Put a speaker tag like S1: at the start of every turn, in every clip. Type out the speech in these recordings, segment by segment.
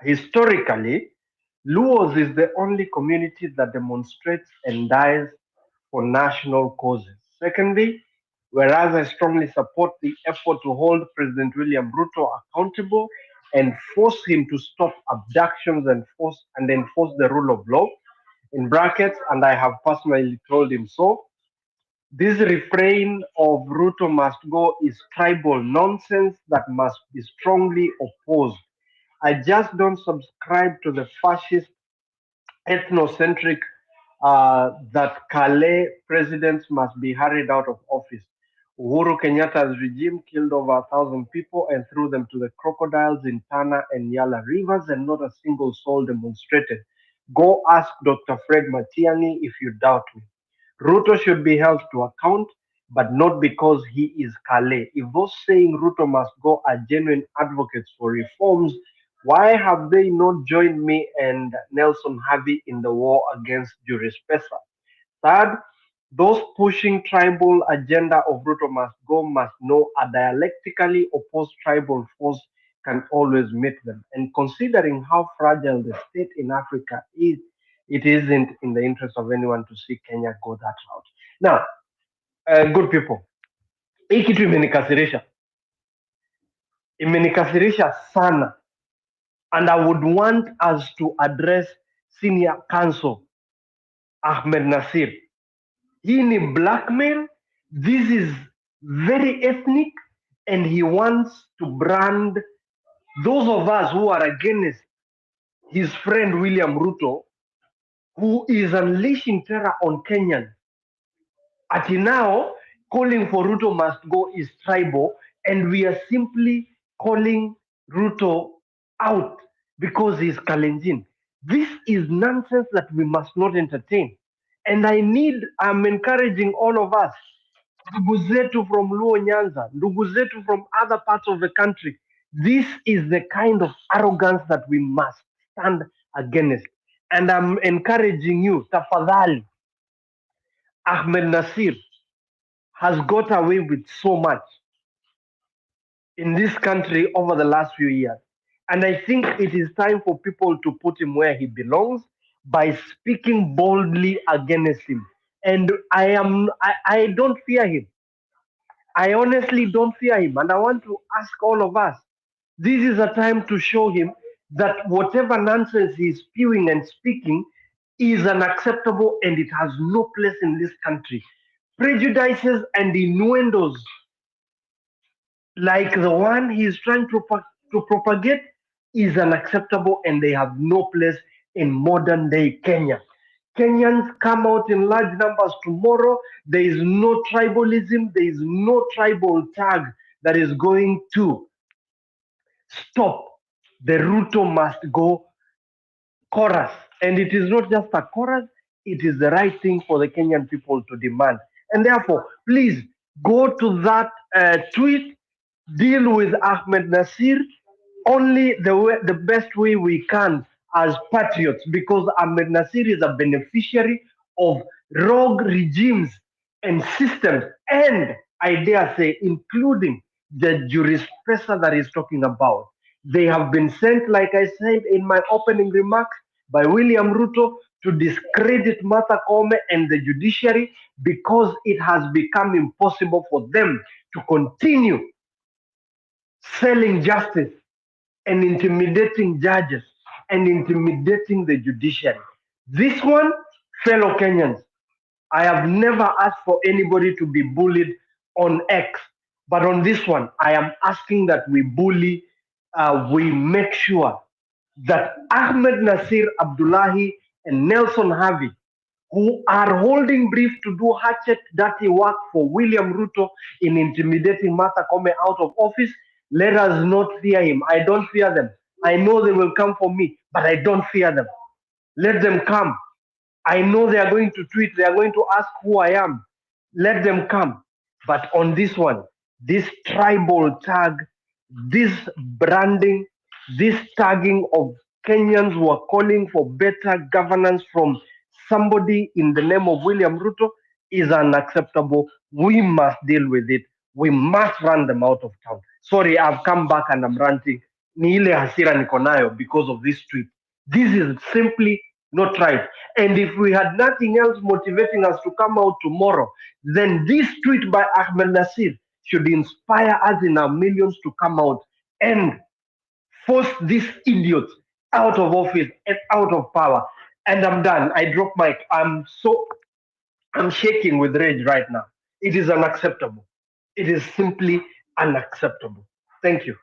S1: Historically, Luos is the only community that demonstrates and dies for national causes. Secondly, whereas I strongly support the effort to hold President William Ruto accountable and force him to stop abductions and enforce the rule of law, in brackets, and I have personally told him so, this refrain of Ruto must go is tribal nonsense that must be strongly opposed. I just don't subscribe to the fascist ethnocentric that Calais presidents must be hurried out of office. Uhuru Kenyatta's regime killed over 1,000 people and threw them to the crocodiles in Tana and Yala rivers, and not a single soul demonstrated. Go ask Dr. Fred Matiani if you doubt me. Ruto should be held to account, but not because he is Calais. If those saying Ruto must go are genuine advocates for reforms, why have they not joined me and Nelson Harvey in the war against Juris Pesa? Third, those pushing tribal agenda of Ruto must go must know a dialectically opposed tribal force can always meet them. And considering how fragile the state in Africa is, it isn't in the interest of anyone to see Kenya go that route. Now, good people, hii kitu imenikasirisha sana, and I would want us to address senior counsel Ahmed Nasir. He ni blackmail. This is very ethnic, and he wants to brand those of us who are against his friend William Ruto, who is unleashing terror on Kenyans. Ati now, calling for Ruto must go is tribal, and we are simply calling Ruto out because he's Kalenjin. This is nonsense that we must not entertain. And I'm encouraging all of us, ndugu zetu from Luo Nyanza, ndugu zetu from other parts of the country. This is the kind of arrogance that we must stand against. And I'm encouraging you, tafadhali, Ahmed Nasir has got away with so much in this country over the last few years. And I think it is time for people to put him where he belongs by speaking boldly against him. And I don't fear him. I honestly don't fear him. And I want to ask all of us, this is a time to show him that whatever nonsense he's spewing and speaking is unacceptable and it has no place in this country. Prejudices and innuendos like the one he's trying to propagate is unacceptable and they have no place in modern day Kenya. Kenyans come out in large numbers tomorrow. There is no tribalism, there is no tribal tag that is going to stop the Ruto must go chorus. And it is not just a chorus, it is the right thing for the Kenyan people to demand. And therefore, please go to that tweet, deal with Ahmed Nasir only the best way we can as patriots, because Ahmed Nasir is a beneficiary of rogue regimes and systems, and I dare say, including the jurispresa that he's talking about. They have been sent, like I said in my opening remarks, by William Ruto to discredit Martha Koome and the judiciary because it has become impossible for them to continue selling justice and intimidating judges and intimidating the judiciary. This one, fellow Kenyans, I have never asked for anybody to be bullied on X, but on this one, I am asking that we make sure that Ahmed Nasir Abdullahi and Nelson Harvey, who are holding brief to do hatchet dirty work for William Ruto in intimidating Martha Koome out of office, let us not fear him. I don't fear them. I know they will come for me, but I don't fear them. Let them come. I know they are going to tweet, they are going to ask who I am. Let them come. But on this one, this tribal tag, this branding, this tagging of Kenyans who are calling for better governance from somebody in the name of William Ruto is unacceptable. We must deal with it. We must run them out of town. Sorry, I've come back and I'm ranting. ni ile hasira niko nayo because of this tweet. This is simply not right. And if we had nothing else motivating us to come out tomorrow, then this tweet by Ahmed Nasir should inspire us in our millions to come out and force these idiots out of office and out of power. And I'm done. I drop mic. I'm shaking with rage right now. It is unacceptable. It is simply unacceptable. Thank you.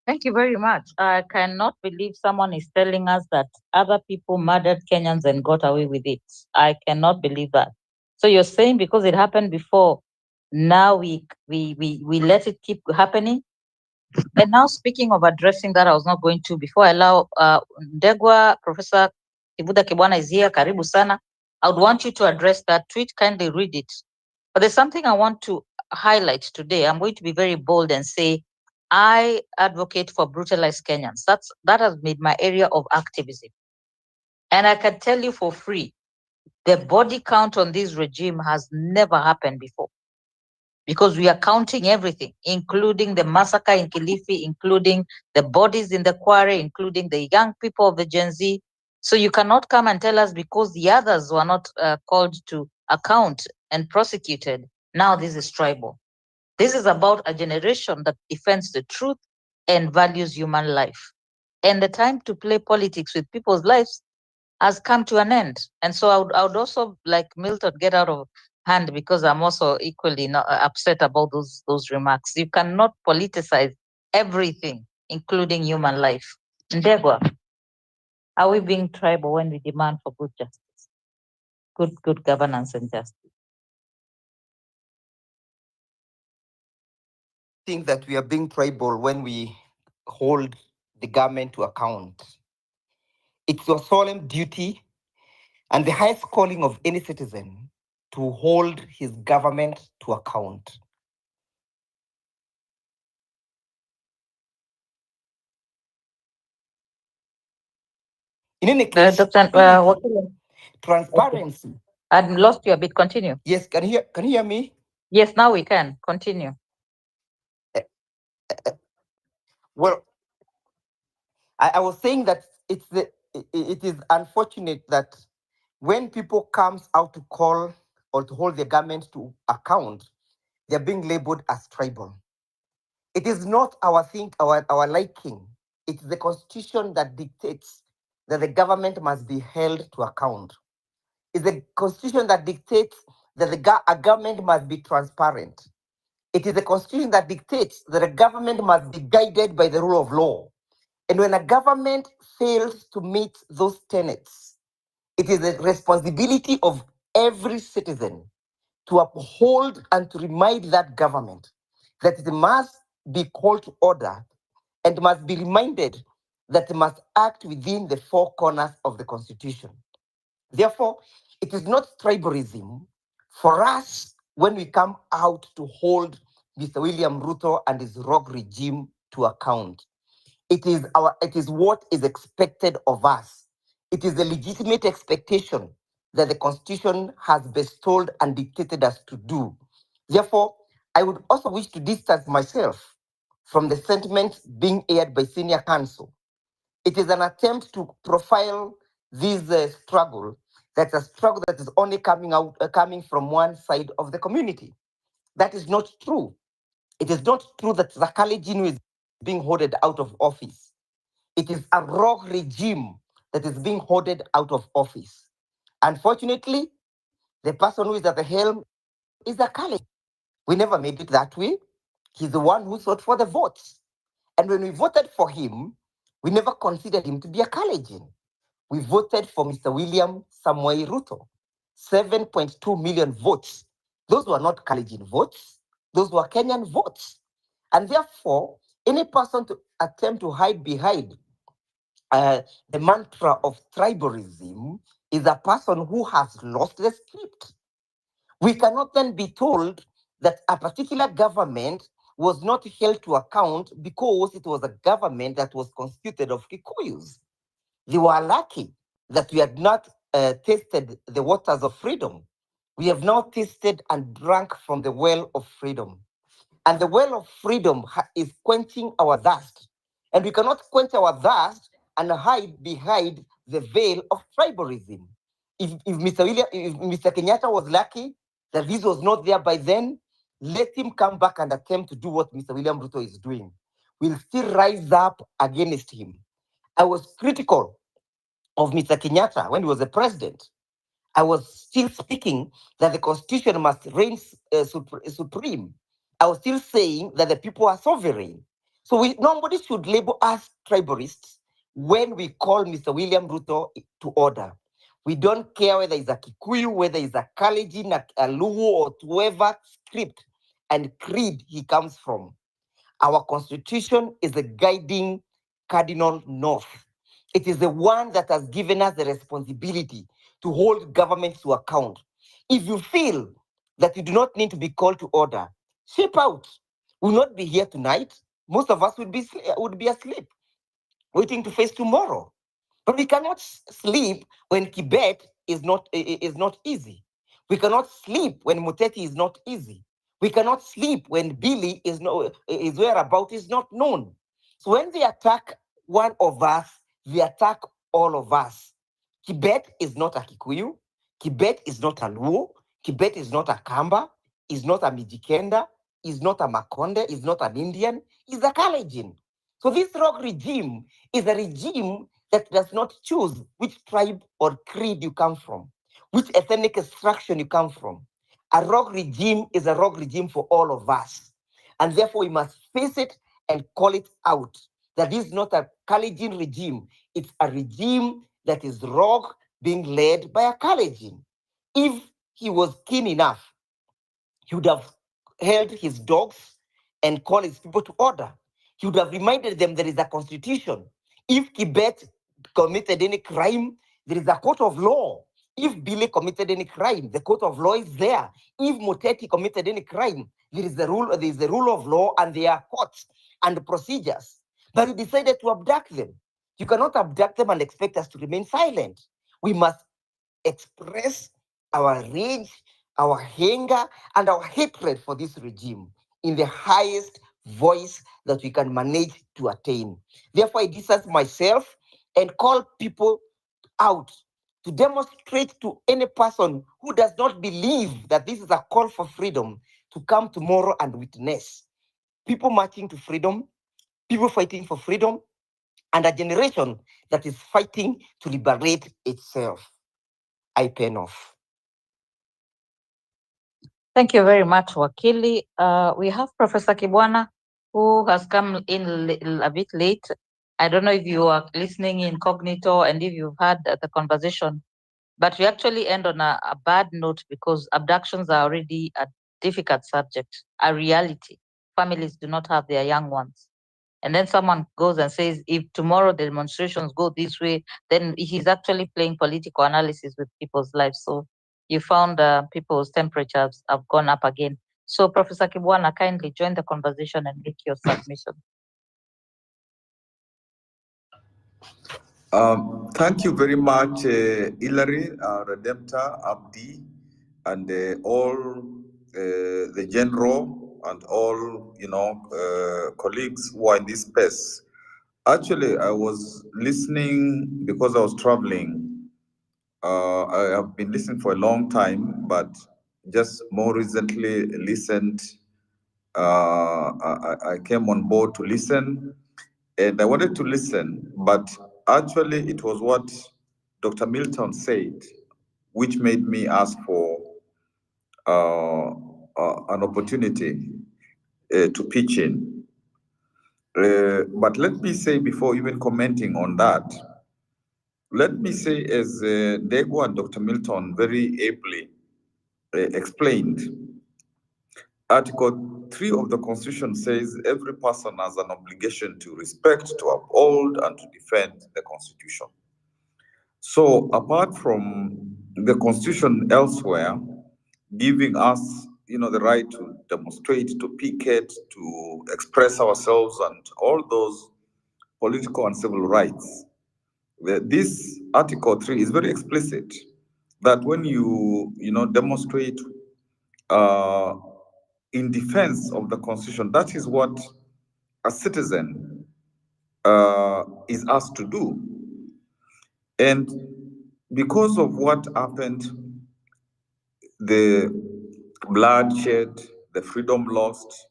S2: Thank you very much. I cannot believe someone is telling us that other people murdered Kenyans and got away with it. I cannot believe that. So you're saying because it happened before, now we let it keep happening? And now, speaking of addressing that, I was not going to, before I allow Ndegwa, Professor Kibuda Kibwana is here, karibu sana. I would want you to address that tweet, kindly read it. But there's something I want to highlight today. I'm going to be very bold and say, I advocate for brutalized Kenyans. That has been my area of activism. And I can tell you for free, the body count on this regime has never happened before, because we are counting everything, including the massacre in Kilifi, including the bodies in the quarry, including the young people of the Gen Z. So you cannot come and tell us because the others were not called to account and prosecuted, now this is tribal. This is about a generation that defends the truth and values human life. And the time to play politics with people's lives has come to an end. And so I would also, like Milton, get out of hand, because I'm also equally not, upset about those remarks. You cannot politicize everything, including human life. Ndegwa, are we being tribal when we demand for good justice, good governance and justice?
S3: Think that we are being tribal when we hold the government to account. It's your solemn duty and the highest calling of any citizen to hold his government to account. In any case,
S2: Dr.
S3: transparency.
S2: I'd lost you a bit. Continue.
S3: Yes, can you hear me?
S2: Yes, now we can. Continue.
S3: Well, I was saying that it is unfortunate that when people comes out to call or to hold the government to account, they're being labeled as tribal. It is not our liking. It's the constitution that dictates that the government must be held to account. It's the constitution that dictates that a government must be transparent. It is the constitution that dictates that a government must be guided by the rule of law. And when a government fails to meet those tenets, it is the responsibility of every citizen to uphold and to remind that government that it must be called to order and must be reminded that it must act within the four corners of the Constitution. Therefore, it is not tribalism for us when we come out to hold Mr. William Ruto and his rogue regime to account. It is what is expected of us. It is a legitimate expectation that the Constitution has bestowed and dictated us to do. Therefore, I would also wish to distance myself from the sentiments being aired by senior counsel. It is an attempt to profile this struggle. That's a struggle that is only coming from one side of the community. That is not true. It is not true that Zakali Jinu is being hoarded out of office. It is a rogue regime that is being hoarded out of office. Unfortunately, the person who is at the helm is a Kali. We never made it that way. He's the one who sought for the votes. And when we voted for him, we never considered him to be a Kalenjin. We voted for Mr. William Samoei Ruto, 7.2 million votes. Those were not Kalenjin votes, those were Kenyan votes. And therefore, any person to attempt to hide behind the mantra of tribalism is a person who has lost the script. We cannot then be told that a particular government was not held to account because it was a government that was constituted of Kikuyus. They were lucky that we had not tasted the waters of freedom. We have now tasted and drunk from the well of freedom. And the well of freedom is quenching our thirst. And we cannot quench our thirst and hide behind the veil of tribalism. If Mr. Kenyatta was lucky that this was not there by then, let him come back and attempt to do what Mr. William Ruto is doing. We'll still rise up against him. I was critical of Mr. Kenyatta when he was the president. I was still speaking that the constitution must reign supreme. I was still saying that the people are sovereign. So nobody should label us tribalists when we call Mr. William Ruto to order. We don't care whether it's a Kikuyu, whether it's a Kalenjin, a Luo, or whoever script and creed he comes from. Our constitution is the guiding cardinal north. It is the one that has given us the responsibility to hold government to account. If you feel that you do not need to be called to order, shape out. We'll not be here tonight. Most of us would be asleep, waiting to face tomorrow. But we cannot sleep when Kibet is not easy. We cannot sleep when Muteti is not easy. We cannot sleep when Billy is whereabout is not known. So when they attack one of us, they attack all of us. Kibet is not a Kikuyu. Kibet is not a Luo. Kibet is not a Kamba. Is not a Mijikenda. Is not a Makonde. Is not an Indian. Is a Kalenjin. So this rogue regime is a regime that does not choose which tribe or creed you come from, which ethnic extraction you come from. A rogue regime is a rogue regime for all of us. And therefore, we must face it and call it out that this is not a Kalenjin regime. It's a regime that is rogue being led by a Kalenjin. If he was keen enough, he would have held his dogs and called his people to order. He would have reminded them there is a constitution. If Kibet committed any crime, there is a court of law. If Billy committed any crime, the court of law is there. If Muteti committed any crime, there is the rule of law, and there are courts and procedures. But he decided to abduct them. You cannot abduct them and expect us to remain silent. We must express our rage, our anger, and our hatred for this regime in the highest voice that we can manage to attain. Therefore, I distance myself and call people out to demonstrate to any person who does not believe that this is a call for freedom to come tomorrow and witness people marching to freedom, people fighting for freedom, and a generation that is fighting to liberate itself. I pen off.
S2: Thank you very much, Wakili. We have Professor Kibwana, who has come in a bit late. I don't know if you are listening incognito and if you've had the conversation, but we actually end on a bad note because abductions are already a difficult subject, a reality. Families do not have their young ones. And then someone goes and says, if tomorrow the demonstrations go this way, then he's actually playing political analysis with people's lives. So you found people's temperatures have gone up again. So Professor Kibwana, kindly join the conversation and make your submission.
S4: Thank you very much, Hilary, Redemptor, Abdi, and all the general and all colleagues who are in this space. Actually, I was listening because I was traveling. I have been listening for a long time, but just more recently listened. I came on board to listen, and I wanted to listen, but actually it was what Dr. Milton said, which made me ask for an opportunity to pitch in. But let me say, before even commenting on that, let me say, as Dego and Dr. Milton very ably explained, Article 3 of the Constitution says every person has an obligation to respect, to uphold, and to defend the Constitution. So, apart from the Constitution elsewhere giving us, the right to demonstrate, to picket, to express ourselves, and all those political and civil rights, this Article 3 is very explicit that when you demonstrate in defense of the Constitution, that is what a citizen is asked to do. And because of what happened, the bloodshed, the freedom lost,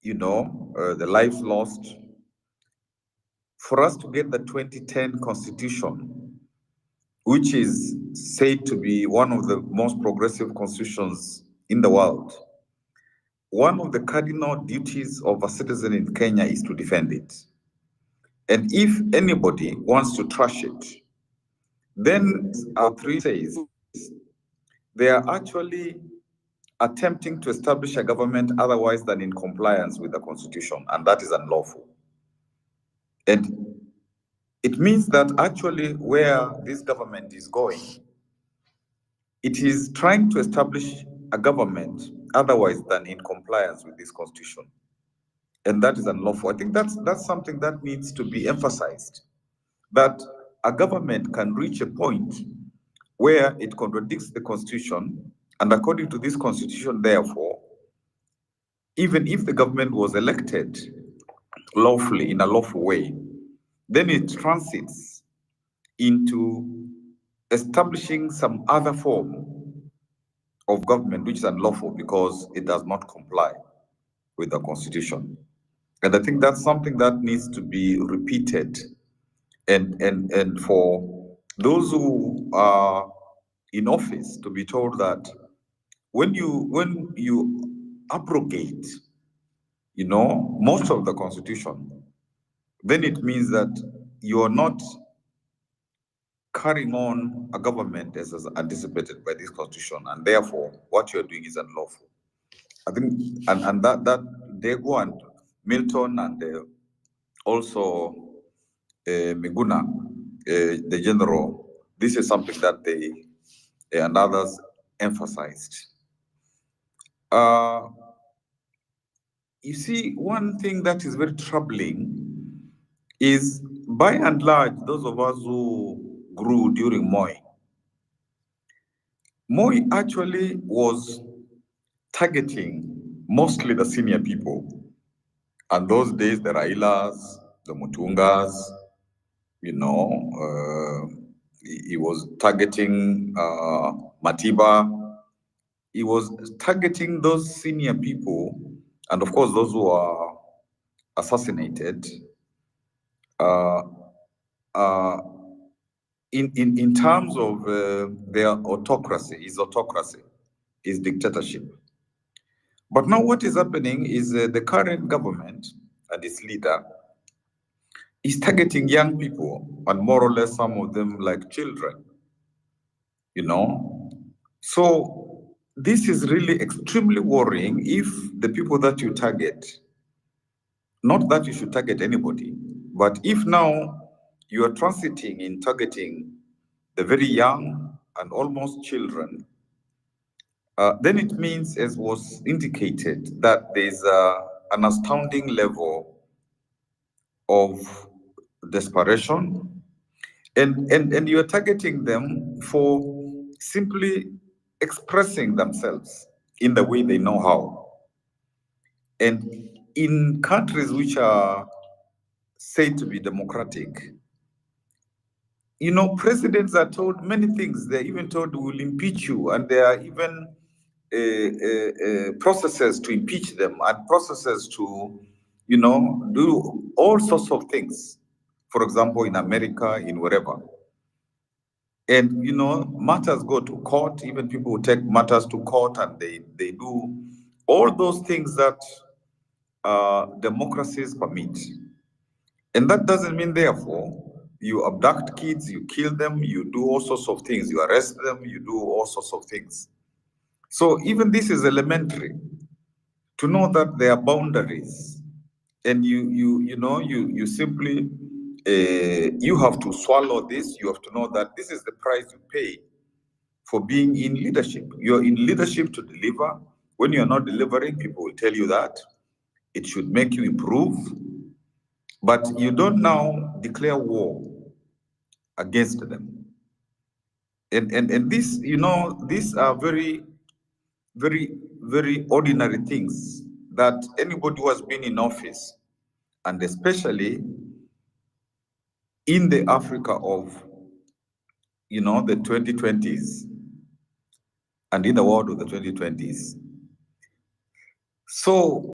S4: the life lost, for us to get the 2010 constitution, which is said to be one of the most progressive constitutions in the world, one of the cardinal duties of a citizen in Kenya is to defend it. And if anybody wants to trash it, then our three says they are actually attempting to establish a government otherwise than in compliance with the constitution, and that is unlawful. And it means that actually where this government is going, it is trying to establish a government otherwise than in compliance with this constitution. And that is unlawful. I think that's something that needs to be emphasized, that a government can reach a point where it contradicts the constitution, and according to this constitution, therefore, even if the government was elected lawfully in a lawful way, then it transits into establishing some other form of government which is unlawful because it does not comply with the constitution. And I think that's something that needs to be repeated. And for those who are in office to be told that when you abrogate, most of the constitution, then it means that you are not carrying on a government as anticipated by this constitution, and therefore what you're doing is unlawful. I think, and that Dego and Milton and also Miguna, the general, this is something that they and others emphasized. You see, one thing that is very troubling is, by and large, those of us who grew during Moi actually was targeting mostly the senior people. And those days, the Railas, the Mutungas, he was targeting Matiba. He was targeting those senior people, and of course, those who are assassinated. In terms of their autocracy, his dictatorship. But now what is happening is the current government and its leader is targeting young people, and more or less some of them like children, So this is really extremely worrying if the people that you target, not that you should target anybody, but if now you are transiting in targeting the very young and almost children, then it means, as was indicated, that there's an astounding level of desperation, and you're targeting them for simply expressing themselves in the way they know how. And in countries which are said to be democratic, presidents are told many things. They're even told, we'll impeach you, and there are even processes to impeach them and processes to, do all sorts of things. For example, in America, in wherever. And, matters go to court. Even people take matters to court, and they do all those things that democracies permit. And that doesn't mean, therefore, you abduct kids, you kill them, you do all sorts of things, you arrest them, you do all sorts of things. So even this is elementary, to know that there are boundaries, and you simply you have to swallow this. You have to know that this is the price you pay for being in leadership. You're in leadership to deliver. When you're not delivering, people will tell you that. It should make you improve. But you don't now declare war against them. And this, these are very, very, very ordinary things that anybody who has been in office and especially in the Africa of, the 2020s and in the world of the 2020s. So